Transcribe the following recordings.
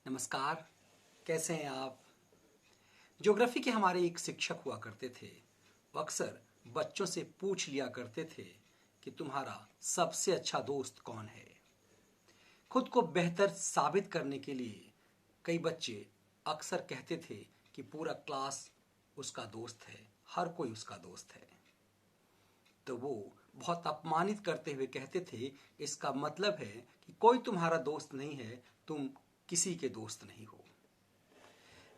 नमस्कार। कैसे हैं आप? ज्योग्राफी के हमारे एक शिक्षक हुआ करते थे। वो अक्सर बच्चों से पूछ लिया करते थे कि तुम्हारा सबसे अच्छा दोस्त कौन है। खुद को बेहतर साबित करने के लिए कई बच्चे अक्सर कहते थे कि पूरा क्लास उसका दोस्त है, हर कोई उसका दोस्त है। तो वो बहुत अपमानित करते हुए कहते थे, इसका मतलब है कि कोई तुम्हारा दोस्त नहीं है, तुम किसी के दोस्त नहीं हो।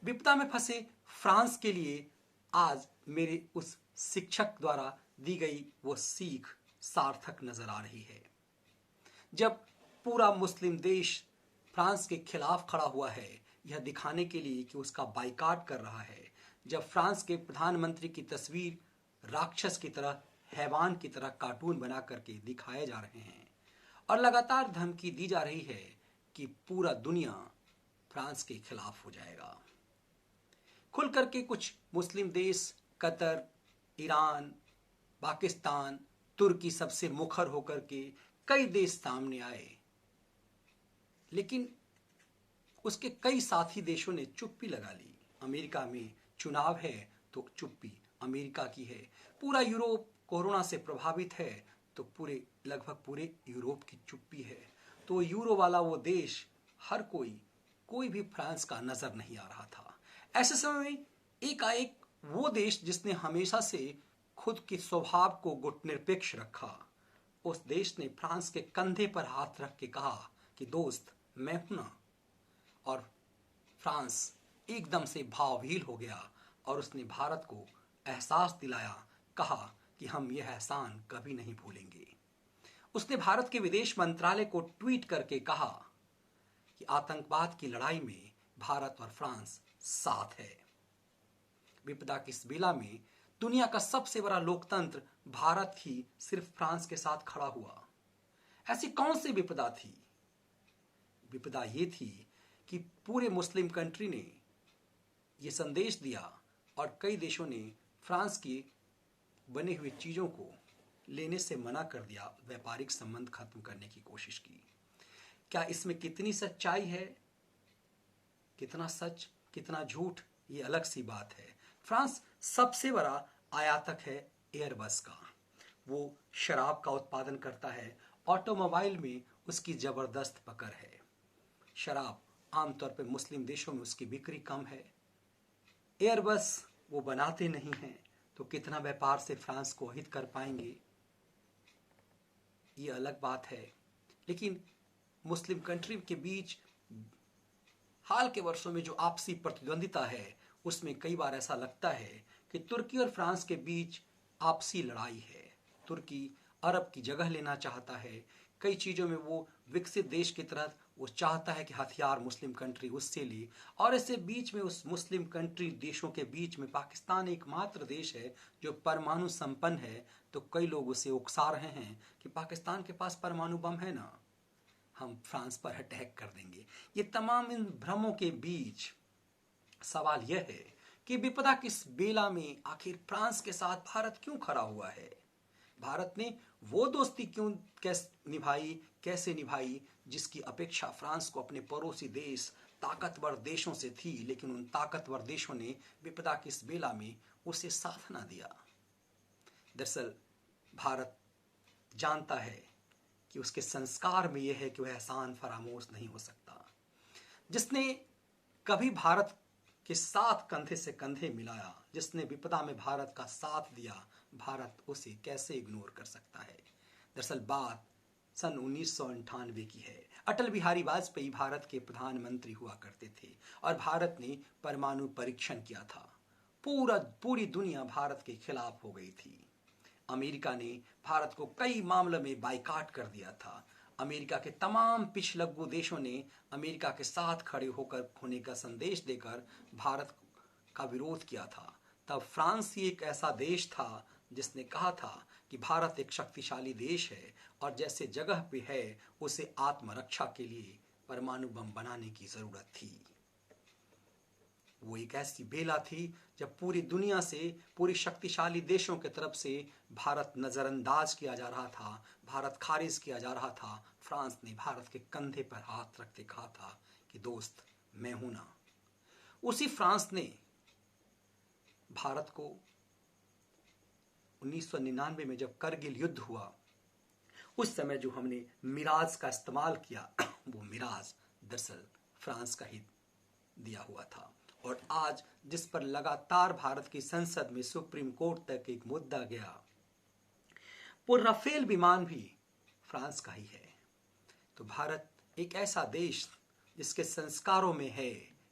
विपदा में फंसे फ्रांस के लिए आज मेरे उस शिक्षक द्वारा दी गई वो सीख सार्थक नजर आ रही है। जब पूरा मुस्लिम देश फ्रांस के खिलाफ खड़ा हुआ है, यह दिखाने के लिए कि उसका बाइकाट कर रहा है, जब फ्रांस के प्रधानमंत्री की तस्वीर राक्षस की तरह, हैवान की तरह कार्टून बना करके दिखाए जा रहे हैं और लगातार धमकी दी जा रही है कि पूरा दुनिया फ्रांस के खिलाफ हो जाएगा। खुल करके कुछ मुस्लिम देश, कतर, ईरान, पाकिस्तान, तुर्की सबसे मुखर होकर के कई देश सामने आए, लेकिन उसके कई साथी देशों ने चुप्पी लगा ली। अमेरिका में चुनाव है तो चुप्पी अमेरिका की है। पूरा यूरोप कोरोना से प्रभावित है तो लगभग पूरे यूरोप की चुप्पी है। तो यूरो वाला वो देश, हर कोई भी फ्रांस का नजर नहीं आ रहा था। ऐसे समय में एकाएक वो देश जिसने हमेशा से खुद के स्वभाव को गुटनिरपेक्ष रखा, उस देश ने फ्रांस के कंधे पर हाथ रख के कहा कि दोस्त मैं हूं ना। और फ्रांस एकदम से भावहील हो गया और उसने भारत को एहसास दिलाया, कहा कि हम यह एहसान कभी नहीं भूलेंगे। उसने भारत के विदेश मंत्रालय को ट्वीट करके कहा कि आतंकवाद की लड़ाई में भारत और फ्रांस साथ है। विपदा की इस बेला में दुनिया का सबसे बड़ा लोकतंत्र भारत ही सिर्फ फ्रांस के साथ खड़ा हुआ। ऐसी कौन सी विपदा थी? विपदा ये थी कि पूरे मुस्लिम कंट्री ने ये संदेश दिया और कई देशों ने फ्रांस की बनी हुई चीजों को लेने से मना कर दिया, व्यापारिक संबंध खत्म करने की कोशिश की। क्या इसमें कितनी सच्चाई है, कितना सच, कितना झूठ, ये अलग सी बात है। फ्रांस सबसे बड़ा आयातक है एयरबस का। वो शराब का उत्पादन करता है, ऑटोमोबाइल में उसकी जबरदस्त पकड़ है। शराब आमतौर पर मुस्लिम देशों में उसकी बिक्री कम है। एयरबस वो बनाते नहीं हैं, तो कितना व्यापार से फ्रांस को हित कर पाएंगे, ये अलग बात है। लेकिन मुस्लिम कंट्री के बीच हाल के वर्षों में जो आपसी प्रतिद्वंदिता है, उसमें कई बार ऐसा लगता है कि तुर्की और फ्रांस के बीच आपसी लड़ाई है। तुर्की अरब की जगह लेना चाहता है, कई चीज़ों में वो विकसित देश की तरह वो चाहता है कि हथियार मुस्लिम कंट्री उससे ले। और ऐसे बीच में उस मुस्लिम कंट्री देशों के बीच में पाकिस्तान एकमात्र देश है जो परमाणु संपन्न है। तो कई लोग उसे उकसा रहे हैं कि पाकिस्तान के पास परमाणु बम है ना, हम फ्रांस पर अटैक कर देंगे। ये तमाम इन भ्रमों के बीच सवाल यह है कि विपदा किस बेला में आखिर फ्रांस के साथ भारत क्यों खड़ा हुआ है। भारत ने वो दोस्ती क्यों कैसे निभाई जिसकी अपेक्षा फ्रांस को अपने पड़ोसी देश, ताकतवर देशों से थी, लेकिन उन ताकतवर देशों ने विपदा की इस बेला में उसे साथ ना दिया। दरअसल भारत जानता है कि उसके संस्कार में यह है कि वह एहसान फरामोश नहीं हो सकता। जिसने कभी भारत के साथ कंधे से कंधे मिलाया, जिसने विपदा में भारत का साथ दिया, भारत उसे कैसे इग्नोर कर सकता है। दरअसल बात सन 1998 की है। अटल बिहारी वाजपेयी भारत के प्रधानमंत्री हुआ करते थे और भारत ने परमाणु परीक्षण किया था। पूरी दुनिया भारत के खिलाफ हो गई थी। अमेरिका ने भारत को कई मामलों में बाइकाट कर दिया था। अमेरिका के तमाम पिछलग्गू देशों ने अमेरिका के साथ खड़े होकर होने का संदेश देकर भारत का विरोध किया था। तब फ्रांस ही एक ऐसा देश था जिसने कहा था कि भारत एक शक्तिशाली देश है और जैसे जगह पे है उसे आत्मरक्षा के लिए परमाणु बम बनाने की जरूरत थी। वो एक ऐसी बेला थी जब पूरी दुनिया से, पूरी शक्तिशाली देशों की तरफ से भारत नजरअंदाज किया जा रहा था, भारत खारिज किया जा रहा था। फ्रांस ने भारत के कंधे पर हाथ रखते कहा था कि दोस्त मैं हूं ना। उसी फ्रांस ने भारत को 1999 में जब करगिल युद्ध हुआ, उस समय जो हमने मिराज का इस्तेमाल किया, वो मिराज दरअसल फ्रांस का ही दिया हुआ था। और आज जिस पर लगातार भारत की संसद में सुप्रीम कोर्ट तक एक मुद्दा गया, वो राफेल विमान भी फ्रांस का ही है। तो भारत एक ऐसा देश जिसके संस्कारों में है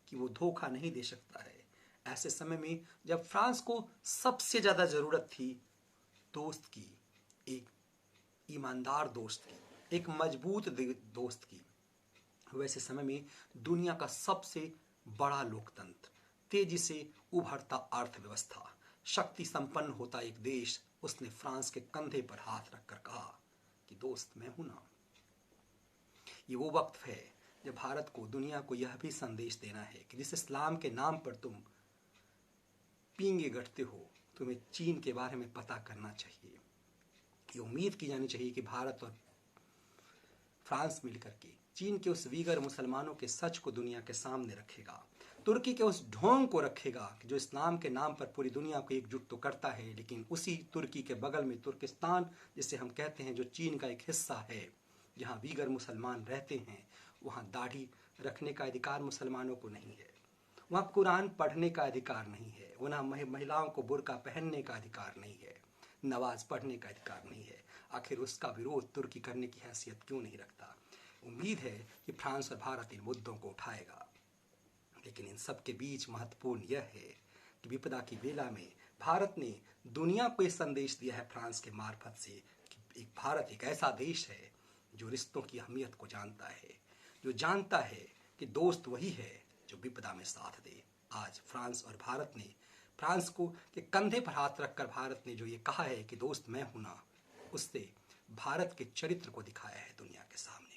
कि वो धोखा नहीं दे सकता है। ऐसे समय में जब फ्रांस को सबसे ज्यादा जरूरत थी दोस्त की, एक ईमानदार दोस्त की, एक मजबूत दोस्त की, वैसे समय में दुनिया का सबसे बड़ा लोकतंत्र, तेजी से उभरता अर्थव्यवस्था, शक्ति संपन्न होता एक देश, उसने फ्रांस के कंधे पर हाथ रखकर कहा कि दोस्त मैं हूं ना। ये वो वक्त है जब भारत को, दुनिया को यह भी संदेश देना है कि जिस इस्लाम के नाम पर तुम पींगे गढ़ते हो, तुम्हें चीन के बारे में पता करना चाहिए। ये उम्मीद की जानी चाहिए कि भारत और फ्रांस मिलकर के चीन के उस वीगर मुसलमानों के सच को दुनिया के सामने रखेगा, तुर्की के उस ढोंग को रखेगा कि जो इस्लाम के नाम पर पूरी दुनिया को एकजुट तो करता है, लेकिन उसी तुर्की के बगल में तुर्किस्तान जिसे हम कहते हैं, जो चीन का एक हिस्सा है, जहाँ वीगर मुसलमान रहते हैं, वहाँ दाढ़ी रखने का अधिकार मुसलमानों को नहीं है, वहाँ कुरान पढ़ने का अधिकार नहीं है, वहाँ महिलाओं को बुर्का पहनने का अधिकार नहीं है, नमाज पढ़ने का अधिकार नहीं है। आखिर उसका विरोध तुर्की करने की हैसियत क्यों नहीं रखता? उम्मीद है कि फ्रांस और भारत इन मुद्दों को उठाएगा। लेकिन इन सब के बीच महत्वपूर्ण यह है कि विपदा की बेला में भारत ने दुनिया को यह संदेश दिया है फ्रांस के मार्फत से कि भारत एक ऐसा देश है जो रिश्तों की अहमियत को जानता है, जो जानता है कि दोस्त वही है जो विपदा में साथ दे। आज फ्रांस और भारत ने, फ्रांस को के कंधे पर हाथ रखकर भारत ने जो ये कहा है कि दोस्त मैं हूं ना, उससे भारत के चरित्र को दिखाया है दुनिया के सामने।